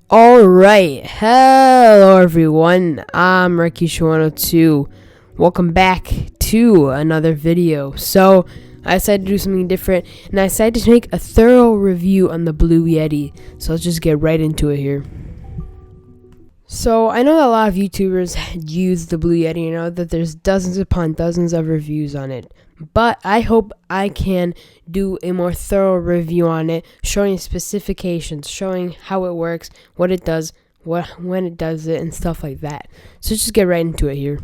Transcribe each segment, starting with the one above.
Alright, hello everyone, I'm Rekiso102. Welcome back to another video. So, I decided to do something different, and I decided to make a thorough review on the Blue Yeti. So let's just get right into it here. So, I know that a lot of YouTubers use the Blue Yeti, that there's dozens upon dozens of reviews on it. But I hope I can do a more thorough review on it, showing specifications, showing how it works, what it does, when it does it, and stuff like that. So let's just get right into it here.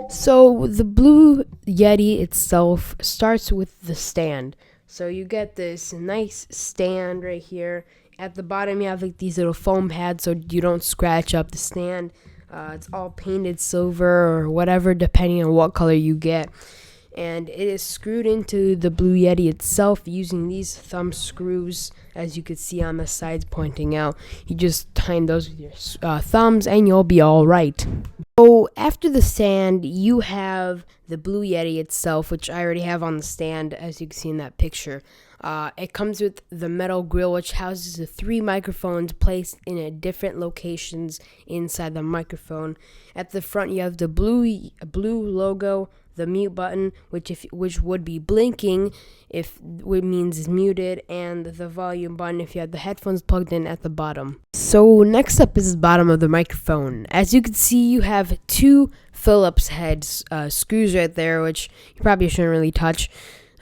So the Blue Yeti itself starts with the stand. So you get this nice stand right here. At the bottom you have like these little foam pads so you don't scratch up the stand. It's all painted silver or whatever, depending on what color you get. And it is screwed into the Blue Yeti itself using these thumb screws, as you can see on the sides pointing out. You just tighten those with your thumbs and you'll be all right. So after the stand, you have the Blue Yeti itself, which I already have on the stand, as you can see in that picture. It comes with the metal grill, which houses the 3 microphones placed in different locations inside the microphone. At the front, you have the blue logo, the mute button, which would be blinking if it means it's muted, and the volume button if you have the headphones plugged in at the bottom. So next up is the bottom of the microphone. As you can see, you have 2 Phillips head screws right there, which you probably shouldn't really touch.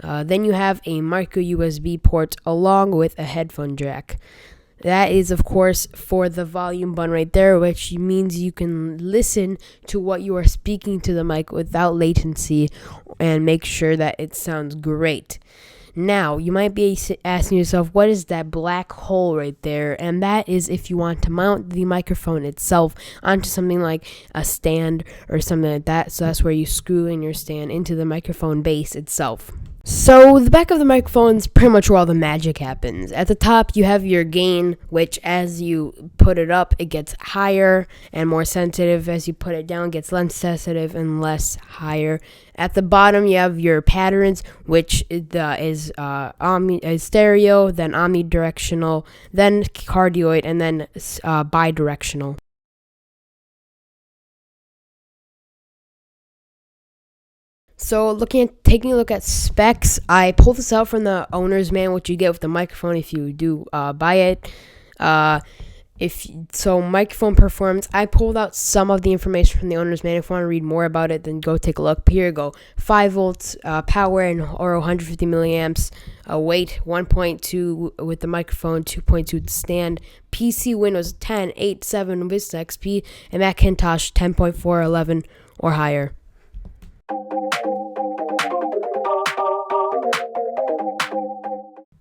Then you have a micro USB port along with a headphone jack. That is, of course, for the volume button right there, which means you can listen to what you are speaking to the mic without latency and make sure that it sounds great. Now, you might be asking yourself, what is that black hole right there? And that is if you want to mount the microphone itself onto something like a stand or something like that. So that's where you screw in your stand into the microphone base itself. So the back of the microphone is pretty much where all the magic happens. At the top, you have your gain, which as you put it up, it gets higher and more sensitive. As you put it down, it gets less sensitive and less higher. At the bottom, you have your patterns, which is stereo, then omnidirectional, then cardioid, and then bidirectional. So taking a look at specs, I pulled this out from the owner's manual, which you get with the microphone if you do buy it. Microphone performance, I pulled out some of the information from the owner's manual. If you want to read more about it, then go take a look. Here you go. 5 volts power or 150 milliamps. Weight 1.2 with the microphone, 2.2 with the stand. PC Windows 10, 8, 7 Vista XP, and Macintosh 10.4, 11 or higher.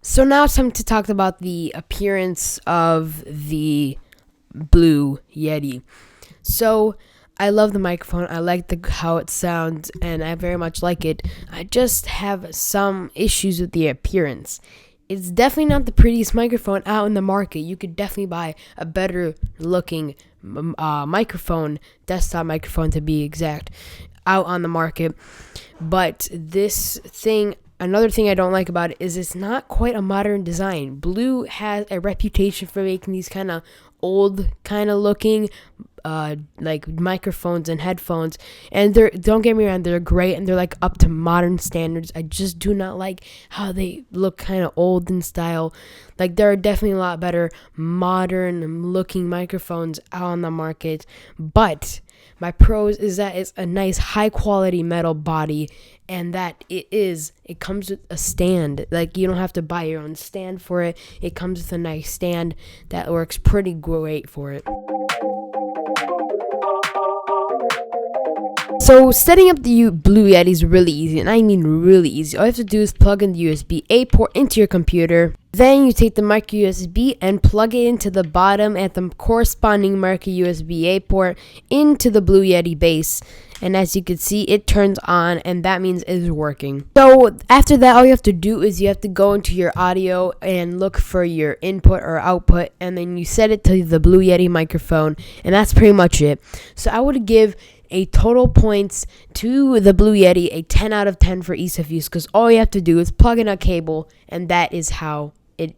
So now it's time to talk about the appearance of the Blue Yeti. So I love the microphone. I like how it sounds, and I very much like it. I just have some issues with the appearance. It's definitely not the prettiest microphone out in the market. You could definitely buy a better looking microphone, desktop microphone to be exact, out on the market. But another thing I don't like about it is it's not quite a modern design. Blue has a reputation for making these kind of old kind of looking like microphones and headphones, and don't get me wrong, they're great and they're like up to modern standards. I just do not like how they look kind of old in style. Like, there are definitely a lot better modern looking microphones out on the market, but my pros is that it's a nice high quality metal body, and that it comes with a stand. Like, you don't have to buy your own stand for it. It comes with a nice stand that works pretty great for it. So setting up the Blue Yeti is really easy, and I mean really easy. All you have to do is plug in the USB-A port into your computer. Then you take the micro USB and plug it into the bottom at the corresponding micro USB-A port into the Blue Yeti base. And as you can see, it turns on, and that means it is working. So after that, all you have to do is you have to go into your audio and look for your input or output, and then you set it to the Blue Yeti microphone, and that's pretty much it. So I would give a total points to the Blue Yeti, a 10 out of 10 for ease of use, because all you have to do is plug in a cable, and that is how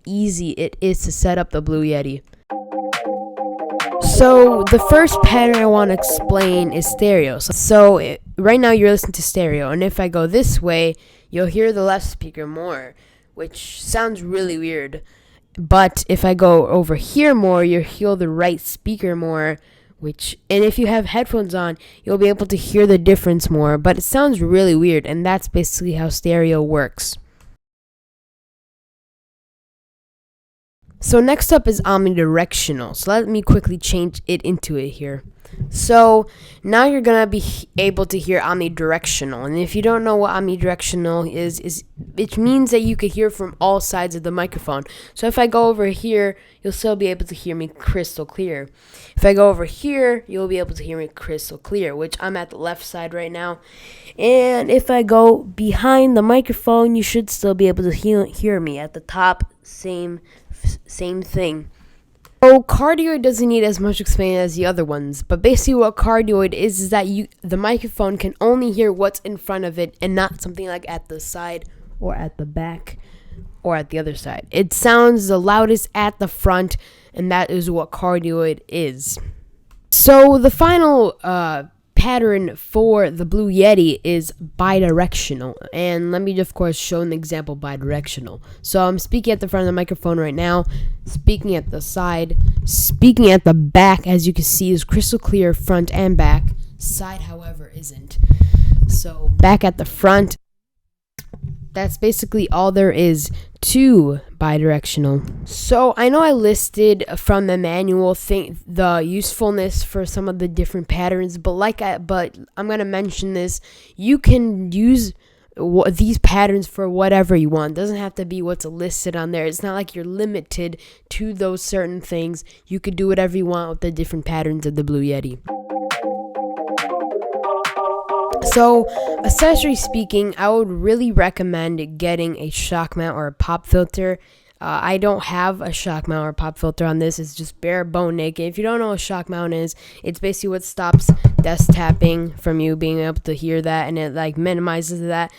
easy it is to set up the Blue Yeti. So the first pattern I want to explain is stereo. So right now you're listening to stereo, and if I go this way, you'll hear the left speaker more, which sounds really weird. But if I go over here more, you'll hear the right speaker more, and if you have headphones on, you'll be able to hear the difference more, but it sounds really weird, and that's basically how stereo works. So next up is omnidirectional. So let me quickly change it into it here. So now you're going to be able to hear omnidirectional. And if you don't know what omnidirectional is it means that you could hear from all sides of the microphone. So if I go over here, you'll still be able to hear me crystal clear. If I go over here, you'll be able to hear me crystal clear, which I'm at the left side right now. And if I go behind the microphone, you should still be able to hear me at the top. Same thing. So cardioid doesn't need as much explaining as the other ones, but basically what cardioid is that the microphone can only hear what's in front of it and not something like at the side or at the back or at the other side. It sounds the loudest at the front, and that is what cardioid is. So the final pattern for the Blue Yeti is bidirectional, and let me of course show an example bidirectional. So I'm speaking at the front of the microphone right now, speaking at the side, speaking at the back, as you can see is crystal clear front and back. Side however isn't. So back at the front, that's basically all there is to bidirectional. So I know I listed from the manual the usefulness for some of the different patterns, but I'm gonna mention this. You can use these patterns for whatever you want. It doesn't have to be what's listed on there. It's not like you're limited to those certain things. You could do whatever you want with the different patterns of the Blue Yeti. So, accessory speaking, I would really recommend getting a shock mount or a pop filter. I don't have a shock mount or pop filter on this. It's just bare bone naked. If you don't know what a shock mount is, it's basically what stops desk tapping from you being able to hear that, and it minimizes that.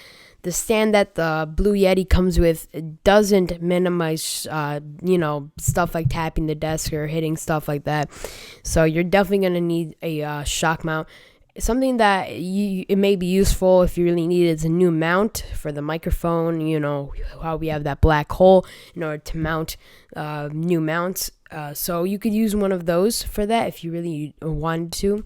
The stand that the Blue Yeti comes with doesn't minimize, stuff like tapping the desk or hitting stuff like that. So you're definitely gonna need a shock mount. Something that it may be useful if you really need it is a new mount for the microphone. You know how we have that black hole in order to mount new mounts. So you could use one of those for that if you really wanted to.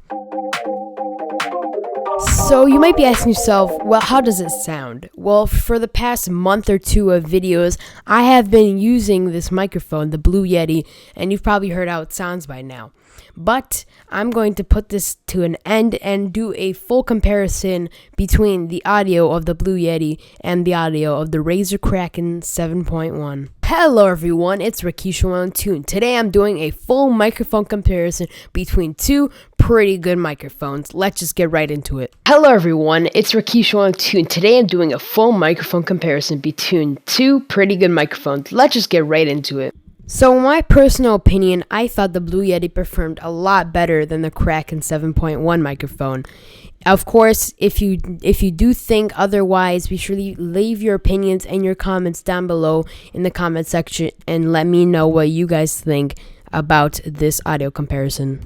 So you might be asking yourself, well, how does it sound? Well, for the past month or two of videos, I have been using this microphone, the Blue Yeti, and you've probably heard how it sounds by now. But I'm going to put this to an end and do a full comparison between the audio of the Blue Yeti and the audio of the Razer Kraken 7.1. Hello everyone, it's Rekiso102, and today I'm doing a full microphone comparison between two pretty good microphones. Let's just get right into it. Hello everyone, it's Rekiso102, and today I'm doing a full microphone comparison between two pretty good microphones. Let's just get right into it. So in my personal opinion, I thought the Blue Yeti performed a lot better than the Kraken 7.1 microphone. Of course, if you do think otherwise, be sure to leave your opinions and your comments down below in the comment section and let me know what you guys think about this audio comparison.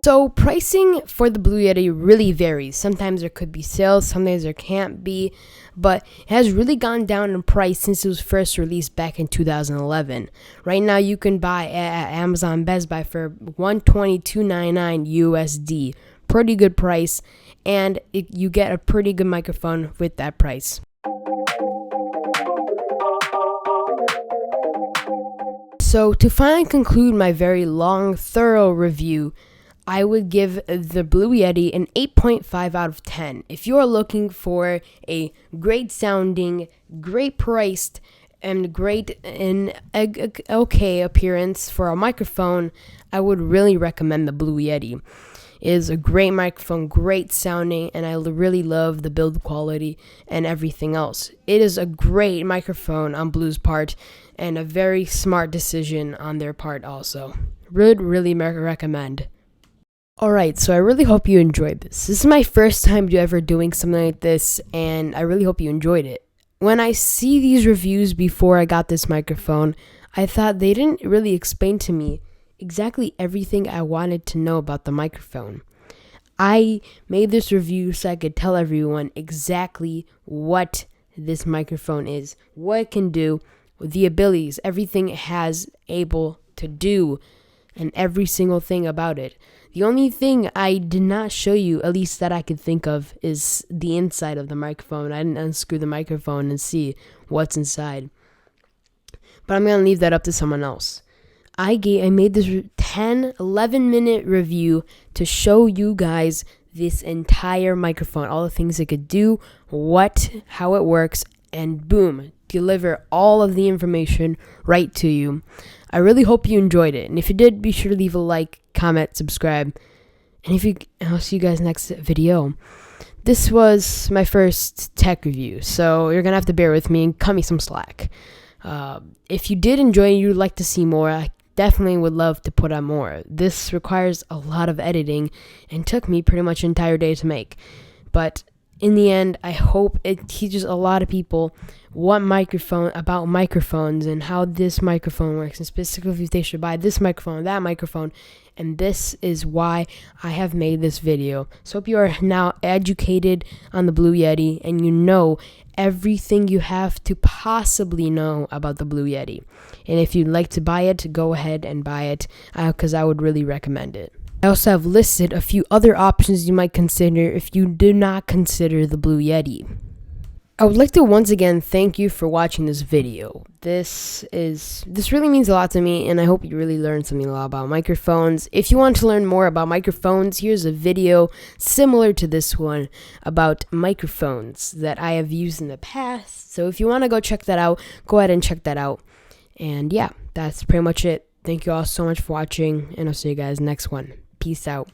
So pricing for the Blue Yeti really varies. Sometimes there could be sales, sometimes there can't be, but it has really gone down in price since it was first released back in 2011. Right now you can buy at Amazon Best Buy for $122.99 USD. Pretty good price, and you get a pretty good microphone with that price. So to finally conclude my very long, thorough review, I would give the Blue Yeti an 8.5 out of 10. If you're looking for a great sounding, great priced, and great and okay appearance for a microphone, I would really recommend the Blue Yeti. It is a great microphone, great sounding, and I really love the build quality and everything else. It is a great microphone on Blue's part and a very smart decision on their part also. Would really recommend. Alright, so I really hope you enjoyed this. This is my first time ever doing something like this, and I really hope you enjoyed it. When I see these reviews before I got this microphone, I thought they didn't really explain to me exactly everything I wanted to know about the microphone. I made this review so I could tell everyone exactly what this microphone is, what it can do, the abilities, everything it has able to do, and every single thing about it. The only thing I did not show you, at least that I could think of, is the inside of the microphone. I didn't unscrew the microphone and see what's inside. But I'm going to leave that up to someone else. I made this 11 minute review to show you guys this entire microphone, all the things it could do, how it works, and boom, deliver all of the information right to you. I really hope you enjoyed it, and if you did, be sure to leave a like, comment, subscribe, and I'll see you guys next video. This was my first tech review, so you're gonna have to bear with me and cut me some slack. If you did enjoy and you'd like to see more, I definitely would love to put out more. This requires a lot of editing and took me pretty much an entire day to make, but in the end, I hope it teaches a lot of people about microphones and how this microphone works, and specifically if they should buy this microphone or that microphone. And this is why I have made this video. So hope you are now educated on the Blue Yeti and you know everything you have to possibly know about the Blue Yeti. And if you'd like to buy it, go ahead and buy it, because I would really recommend it. I also have listed a few other options you might consider if you do not consider the Blue Yeti. I would like to once again thank you for watching this video. This really means a lot to me, and I hope you really learned something a lot about microphones. If you want to learn more about microphones, here's a video similar to this one about microphones that I have used in the past. So if you want to go check that out, go ahead and check that out. And yeah, that's pretty much it. Thank you all so much for watching, and I'll see you guys next one. Peace out.